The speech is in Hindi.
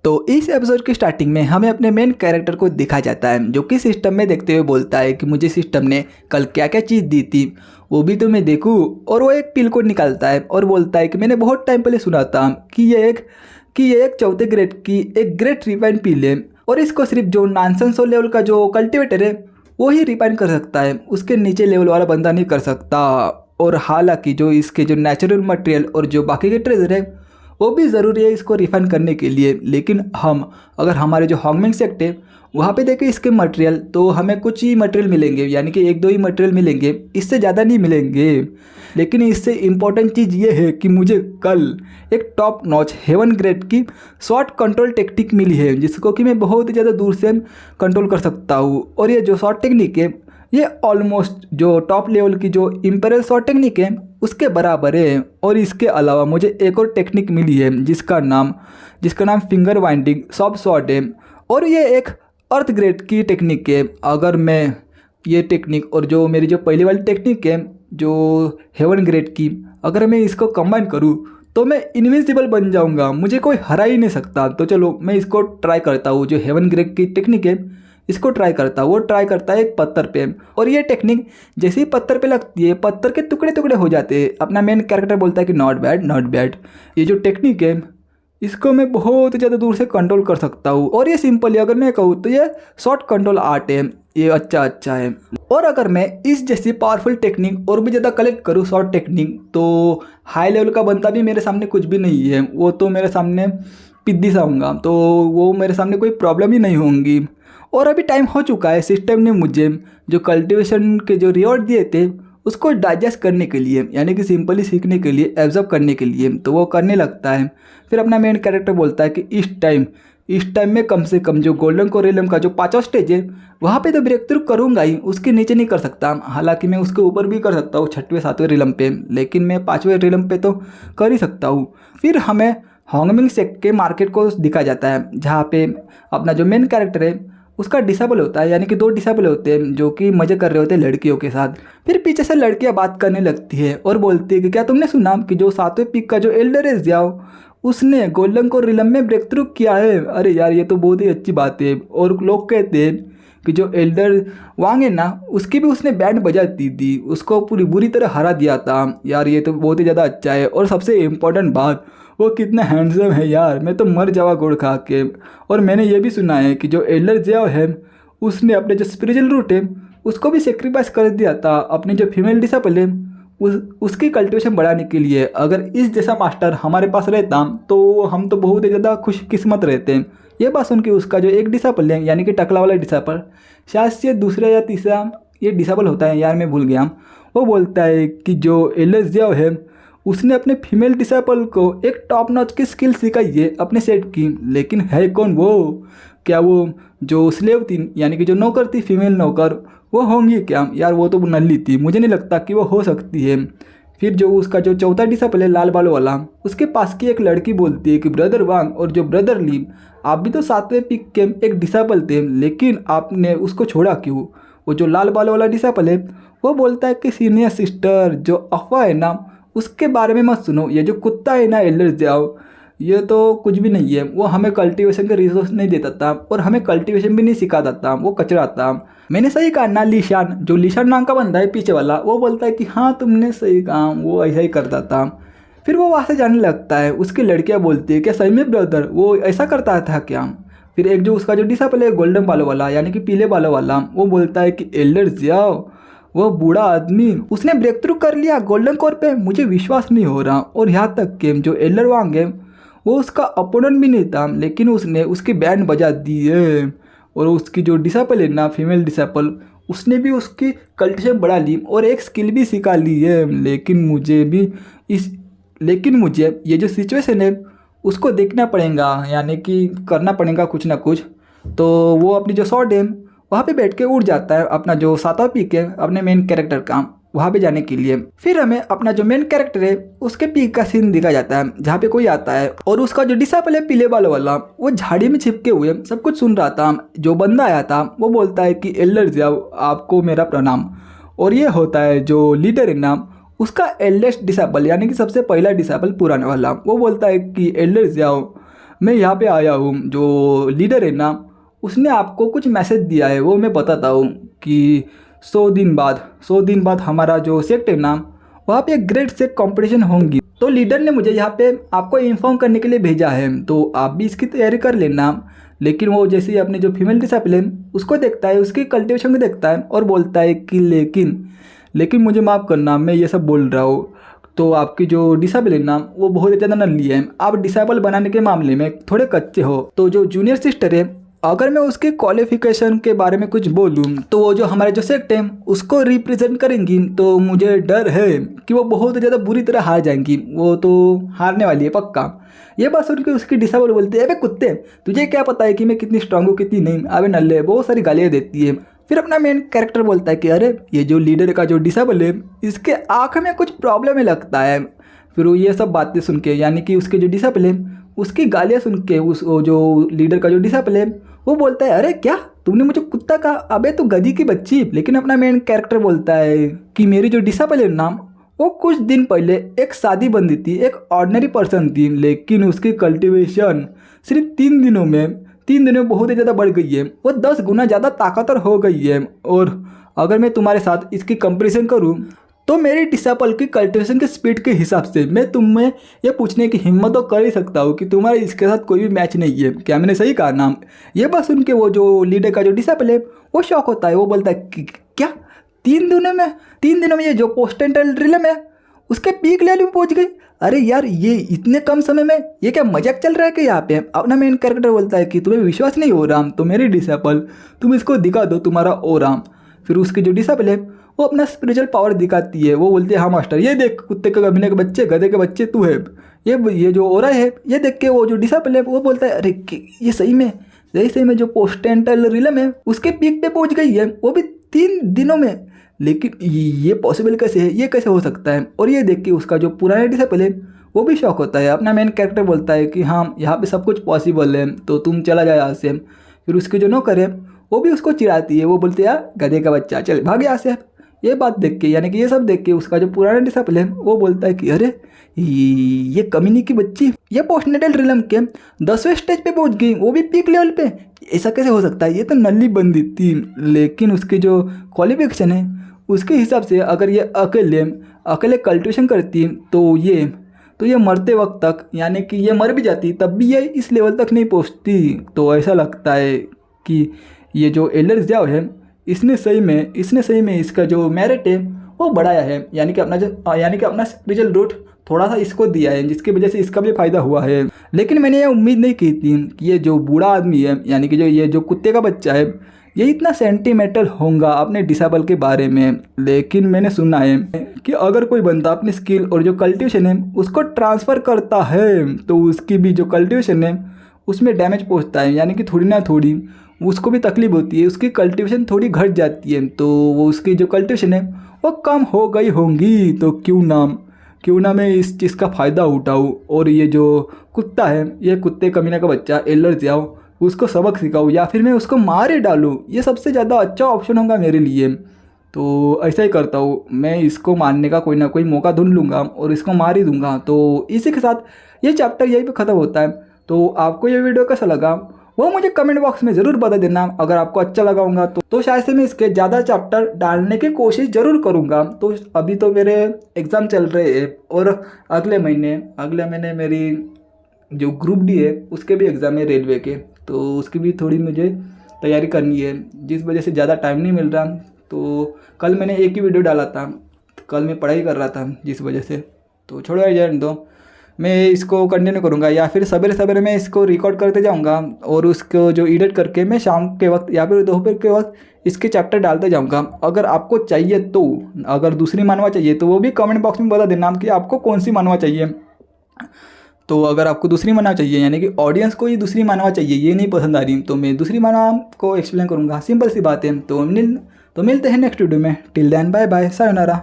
तो इस एपिसोड की स्टार्टिंग में हमें अपने मेन कैरेक्टर को दिखा जाता है जो कि सिस्टम में देखते हुए बोलता है कि मुझे सिस्टम ने कल क्या क्या चीज़ दी थी वो भी तो मैं देखूं। और वो एक पिल को निकालता है और बोलता है कि मैंने बहुत टाइम पहले सुना था कि ये एक चौथे ग्रेड की एक ग्रेट रिफाइन पिल है और इसको सिर्फ जो नॉनसेंस लेवल का जो कल्टिवेटर है वो ही रिफाइन कर सकता है, उसके नीचे लेवल वाला बंदा नहीं कर सकता। और हालांकि जो इसके जो नेचुरल मटेरियल और जो बाकी के ट्रेजर है वो भी ज़रूरी है इसको रिफाइन करने के लिए, लेकिन हम अगर हमारे जो हॉन्गमिंग सेक्ट है वहाँ पे देखें इसके मटेरियल तो हमें कुछ ही मटेरियल मिलेंगे, यानी कि एक दो ही मटेरियल मिलेंगे, इससे ज़्यादा नहीं मिलेंगे। लेकिन इससे इम्पॉर्टेंट चीज़ ये है कि मुझे कल एक टॉप नॉच हेवन ग्रेड की शॉट कंट्रोल टेक्निक मिली है जिसको कि मैं बहुत ही ज़्यादा दूर से कंट्रोल कर सकता हूँ। और ये जो शॉट टेक्निक है ये ऑलमोस्ट जो टॉप लेवल की जो इम्पेरियल शॉट टेक्निक है उसके बराबर है। और इसके अलावा मुझे एक और टेक्निक मिली है जिसका नाम फिंगर वाइंडिंग सॉफ्ट शॉट है और ये एक अर्थ ग्रेड की टेक्निक है। अगर मैं ये टेक्निक और जो मेरी जो पहली वाली टेक्निक है जो हेवन ग्रेड की, अगर मैं इसको कंबाइन करूँ तो मैं इनविंसिबल बन जाऊंगा, मुझे कोई हरा ही नहीं सकता। तो चलो मैं इसको ट्राई करता हूँ, जो हेवन ग्रेड की टेक्निक है इसको ट्राई करता हूँ। वो ट्राई करता है एक पत्थर पे और ये टेक्निक जैसे ही पत्थर पे लगती है पत्थर के टुकड़े टुकड़े हो जाते हैं। अपना मेन कैरेक्टर बोलता है कि नॉट बैड नॉट बैड। ये जो टेक्निक है इसको मैं बहुत ज़्यादा दूर से कंट्रोल कर सकता हूँ और ये सिंपल है, अगर मैं कहूँ तो ये शॉर्ट कंट्रोल आर्ट है, ये अच्छा है। और अगर मैं इस जैसी पावरफुल टेक्निक और भी ज़्यादा कलेक्ट करूँ शॉर्ट टेक्निक तो हाई लेवल का बंदा भी मेरे सामने कुछ भी नहीं है, वो तो मेरे सामने पिद्दी सा होऊंगा, तो वो मेरे सामने कोई प्रॉब्लम ही नहीं होंगी। और अभी टाइम हो चुका है, सिस्टम ने मुझे जो कल्टीवेशन के जो रिवॉर्ड दिए थे उसको डाइजेस्ट करने के लिए, यानी कि सिंपली सीखने के लिए, एब्जॉर्ब करने के लिए, तो वो करने लगता है। फिर अपना मेन कैरेक्टर बोलता है कि इस टाइम में कम से कम जो गोल्डन कोरेलियम का जो 5वां स्टेज है वहाँ पे तो ब्रेक थ्रू करूँगा ही, उसके नीचे नहीं कर सकता। हालांकि मैं उसके ऊपर भी कर सकता हूँ 6वें 7वें रिलम पे, लेकिन मैं 5वें रिलम पे तो कर ही सकता हूँ। फिर हमें हॉन्गमिंग सेक्ट के मार्केट को दिखा जाता है जहाँ पे अपना जो मेन कैरेक्टर है उसका डिसेबल होता है, यानी कि 2 डिसेबल होते हैं जो कि मज़े कर रहे होते हैं लड़कियों के साथ। फिर पीछे से लड़कियां बात करने लगती है और बोलती है कि क्या तुमने सुना कि जो 7वें पीक का जो एल्डर है जियाओ उसने गोल्डन को रिलम में ब्रेक थ्रू किया है। अरे यार ये तो बहुत ही अच्छी बात है। और लोग कहते हैं कि जो एल्डर वांग है ना उसकी भी उसने बैंड बजा दी थी, उसको पूरी बुरी तरह हरा दिया था। यार ये तो बहुत ही ज़्यादा अच्छा है। और सबसे इम्पोर्टेंट बात, वो कितना हैंडसम है यार, मैं तो मर जावा गुड़ खा के। और मैंने ये भी सुना है कि जो एल्डर जियाओ है उसने अपने जो स्पिरिचुअल रूट है उसको भी सेक्रीफाइस कर दिया था अपनी जो फीमेल डिसेबल है उसकी कल्टिवेशन बढ़ाने के लिए। अगर इस जैसा मास्टर हमारे पास रहता तो हम तो बहुत ही ज़्यादा खुशकिस्मत रहते हैं। ये बात सुन के उसका जो एक डिसेबल है, यानी कि टकला वाला डिसेबल, शायद से दूसरा या तीसरा ये डिसेबल होता है यार, मैं भूल गया, वो बोलता है कि जो एल्डर जियाओ है उसने अपने फीमेल डिसेबल को एक टॉप नॉच की स्किल सिखाई है अपने सेट की। लेकिन है कौन वो? क्या वो जो स्लेव थी, यानी कि जो नौकर थी, फीमेल नौकर, वो होंगी क्या? यार वो तो नल्ली थी, मुझे नहीं लगता कि वो हो सकती है। फिर जो उसका जो चौथा डिसेबल है लाल बालों वाला, उसके पास की एक लड़की बोलती है कि ब्रदर वांग और जो ब्रदर ली, आप भी तो 7वें पिक के एक डिसेबल थे, लेकिन आपने उसको छोड़ा क्यों? वो जो लाल बालों वाला डिसेबल है वो बोलता है कि सीनियर सिस्टर जो अफवाह है ना उसके बारे में मत सुनो, ये जो कुत्ता है ना एल्डर जियाओ ये तो कुछ भी नहीं है, वो हमें कल्टीवेशन के रिसोर्स नहीं देता था और हमें कल्टीवेशन भी नहीं सिखाता था, वो कचरा था। मैंने सही कहा ना? लीशान, जो लीशान नाम का बंदा है पीछे वाला, वो बोलता है कि हाँ तुमने सही कहा, वो ऐसा ही करता था। फिर वो वहाँ से जाने लगता है। उसकी लड़कियाँ बोलती है क्या सही में ब्रदर वो ऐसा करता था क्या? फिर एक जो उसका जो डिसेबल है गोल्डन बालों वाला, यानी कि पीले बालों वाला, वो बोलता है कि एल्डर जियाओ वो बूढ़ा आदमी उसने ब्रेक थ्रू कर लिया गोल्डन कोर पे, मुझे विश्वास नहीं हो रहा। और यहाँ तक कि जो एल्डर वांग है वो उसका अपोनेंट भी नहीं था, लेकिन उसने उसकी बैंड बजा दी है। और उसकी जो डिसेबल है ना फीमेल डिसेबल, उसने भी उसकी कल्टिवेशन बढ़ा ली और एक स्किल भी सिखा ली है। लेकिन मुझे ये जो सिचुएशन है उसको देखना पड़ेगा, यानी कि करना पड़ेगा कुछ ना कुछ। तो वो अपनी जो शॉट है वहाँ पे बैठ के उड़ जाता है अपना जो 7वां पीक है अपने मेन कैरेक्टर का, वहाँ पे जाने के लिए। फिर हमें अपना जो मेन कैरेक्टर है उसके पीक का सीन दिखा जाता है जहाँ पे कोई आता है और उसका जो डिसेबल है पीले बालों वाला वो झाड़ी में छिपके हुए सब कुछ सुन रहा था। जो बंदा आया था वो बोलता है कि एल्डर जियाओ आपको मेरा प्रणाम। और ये होता है जो लीडर है ना उसका एल्डेस्ट डिसेबल, यानी कि सबसे पहला डिसेबल पुराने वाला, वो बोलता है कि एल्डर जियाओ मैं यहाँ पे आया हूँ, जो लीडर है ना उसने आपको कुछ मैसेज दिया है, वो मैं बताता हूँ कि 100 दिन बाद हमारा जो सेक्ट है ना वहाँ पे ग्रेट सेक्ट कंपटीशन होंगी। तो लीडर ने मुझे यहाँ पे आपको इन्फॉर्म करने के लिए भेजा है, तो आप भी इसकी तैयारी कर लेना। लेकिन वो जैसे ही अपने जो फीमेल डिसाइपल है उसको देखता है, उसकी कल्टिवेशन को देखता है और बोलता है कि लेकिन मुझे माफ़ करना, मैं ये सब बोल रहा हूँ। तो आपकी जो डिसाइबल है ना वो बहुत ज़्यादा नल्ली है, आप डिसाइबल बनाने के मामले में थोड़े कच्चे हो। तो जो जूनियर सिस्टर है, अगर मैं उसके क्वालिफिकेशन के बारे में कुछ बोलूँ तो वो जो हमारे जो सेक्ट है उसको रिप्रेजेंट करेंगी, तो मुझे डर है कि वो बहुत ज़्यादा बुरी तरह हार जाएंगी, वो तो हारने वाली है पक्का। ये बात सुन के उसकी डिसाइबल बोलती है, अबे कुत्ते तुझे क्या पता है कि मैं कितनी स्ट्रांग हूँ कितनी नहीं, अबे नल्ले, बहुत सारी गालियाँ देती है। फिर अपना मेन कैरेक्टर बोलता है कि अरे ये जो लीडर का जो डिसेबल है इसके आँख में कुछ प्रॉब्लम है लगता है। फिर वो ये सब बातें सुन के, यानी कि उसके जो डिसेबल है उसकी गालियाँ सुन के वो जो लीडर का जो डिसेबल है वो बोलता है, अरे क्या तुमने मुझे कुत्ता कहा, अबे तू गधी की बच्ची। लेकिन अपना मेन कैरेक्टर बोलता है कि मेरी जो डिसेबल है नाम वो कुछ दिन पहले एक शादी बंदी थी, एक ऑर्डिनरी पर्सन थी, लेकिन उसकी कल्टीवेशन सिर्फ 3 दिनों में बहुत ही ज़्यादा बढ़ गई है, वो 10 गुना ज़्यादा ताकतवर हो गई है। और अगर मैं तुम्हारे साथ इसकी कंपैरिजन करूं तो मेरी डिसेबल की कल्टीवेशन के स्पीड के हिसाब से मैं तुम्हें ये पूछने की हिम्मत तो कर ही सकता हूँ कि तुम्हारे इसके साथ कोई भी मैच नहीं है, क्या मैंने सही कहा नाम। ये बात सुन के वो जो लीडर का जो डिसेबल है वो शॉक होता है, वो बोलता है कि क्या 3 दिनों में ये जो पोस्टेंटल रिलम है उसके पीक लेवल में पहुंच गई। अरे यार ये इतने कम समय में ये क्या मजाक चल रहा है कि यहाँ पे। अपना मेन कैरेक्टर बोलता है कि तुम्हें विश्वास नहीं हो रहा तो मेरी डिसेबल तुम इसको दिखा दो तुम्हारा ओरा। फिर उसकी जो डिसेबल है वो अपना स्पिरिचुअल पावर दिखाती है, वो बोलती है हाँ मास्टर ये देख कुत्ते के गमीने के बच्चे गधे के बच्चे तू है, ये जो ओरा है ये देख के वो जो डिसेबल है वो बोलता है अरे ये सही में जो पोस्टेंटल रिलम है उसके पीक पे पहुँच गई है, वो भी 3 दिनों में। लेकिन ये पॉसिबल कैसे है, ये कैसे हो सकता है। और ये देख के उसका जो पुराना डिसेबल है वो भी शौक होता है। अपना मेन कैरेक्टर बोलता है कि हाँ यहाँ पे सब कुछ पॉसिबल है तो तुम चला जाए यहाँ से। फिर उसके जो नौकर है वो भी उसको चिढ़ाती है, वो बोलते हैं यार गधे का बच्चा चल भाग यहाँ से। ये बात देख के, यानी कि ये सब देख के उसका जो पुराना डिसेबल है वो बोलता है कि अरे ये कमीनी की बच्ची ये पोस्टनेटल रिलम के 10वें स्टेज पे पहुंच गई, वो भी पीक लेवल पे, ऐसा कैसे हो सकता है, ये तो नल्ली बंदी थी। लेकिन उसकी जो क्वालिफिकेशन है उसके हिसाब से अगर ये अकेले कल्टिवेशन करती तो ये मरते वक्त तक, यानी कि ये मर भी जाती तब भी ये इस लेवल तक नहीं पहुंचती। तो ऐसा लगता है कि ये जो एल्डर ज़्याओ है इसने सही में इसका जो मेरिट है वो बढ़ाया है, यानी कि अपना स्पिरिचुअल रूट थोड़ा सा इसको दिया है जिसकी वजह से इसका भी फ़ायदा हुआ है। लेकिन मैंने ये उम्मीद नहीं की थी कि ये जो बूढ़ा आदमी है, यानी कि ये जो कुत्ते का बच्चा है, ये इतना सेंटिमेंटल होगा अपने डिसेबल के बारे में। लेकिन मैंने सुना है कि अगर कोई बंदा अपनी स्किल और जो कल्टिवेशन है उसको ट्रांसफ़र करता है तो उसकी भी जो कल्टिवेशन है उसमें डैमेज पहुंचता है, यानी कि थोड़ी ना थोड़ी उसको भी तकलीफ होती है, उसकी कल्टिवेशन थोड़ी घट जाती है, तो वो उसकी जो कल्टिवेशन है वो कम हो गई होंगी। तो क्यों ना मैं इस चीज़ का फ़ायदा उठाऊँ और ये जो कुत्ता है, ये कुत्ते कमीना का बच्चा एल्डर ज़्याओ, उसको सबक सिखाऊँ या फिर मैं उसको मार ही डालूँ, ये सबसे ज़्यादा अच्छा ऑप्शन होगा मेरे लिए। तो ऐसा ही करता हूँ, मैं इसको मारने का कोई ना कोई मौका ढूंढ लूँगा और इसको मार ही दूँगा। तो इसी के साथ ये चैप्टर यहीं पे ख़त्म होता है। तो आपको ये वीडियो कैसा लगा वो मुझे कमेंट बॉक्स में ज़रूर बता देना। अगर आपको अच्छा लगा होगा तो शायद से मैं इसके ज़्यादा चैप्टर डालने की कोशिश ज़रूर करूँगा। तो अभी तो मेरे एग्ज़ाम चल रहे हैं और अगले महीने मेरी जो ग्रुप डी है उसके भी एग्ज़ाम है रेलवे के, तो उसकी भी थोड़ी मुझे तैयारी करनी है, जिस वजह से ज़्यादा टाइम नहीं मिल रहा। तो कल मैंने एक ही वीडियो डाला था, कल मैं पढ़ाई कर रहा था जिस वजह से, तो छोड़ो जाने दो, मैं इसको कंटिन्यू करूँगा या फिर सवेरे मैं इसको रिकॉर्ड करते जाऊँगा और उसको जो एडिट करके मैं शाम के वक्त या फिर दोपहर के वक्त इसके चैप्टर डालते जाऊँगा। अगर आपको चाहिए तो, अगर दूसरी मानवा चाहिए तो वो भी कमेंट बॉक्स में बता देना कि आपको कौन सी मानवा चाहिए। तो अगर आपको दूसरी मानवा चाहिए, यानी कि ऑडियंस को ये दूसरी मानवा चाहिए, ये नहीं पसंद आ रही, तो मैं दूसरी मानवा को एक्सप्लेन करूँगा, सिंपल सी बात है। तो मिलते हैं नेक्स्ट वीडियो में। Till then bye bye, sayonara.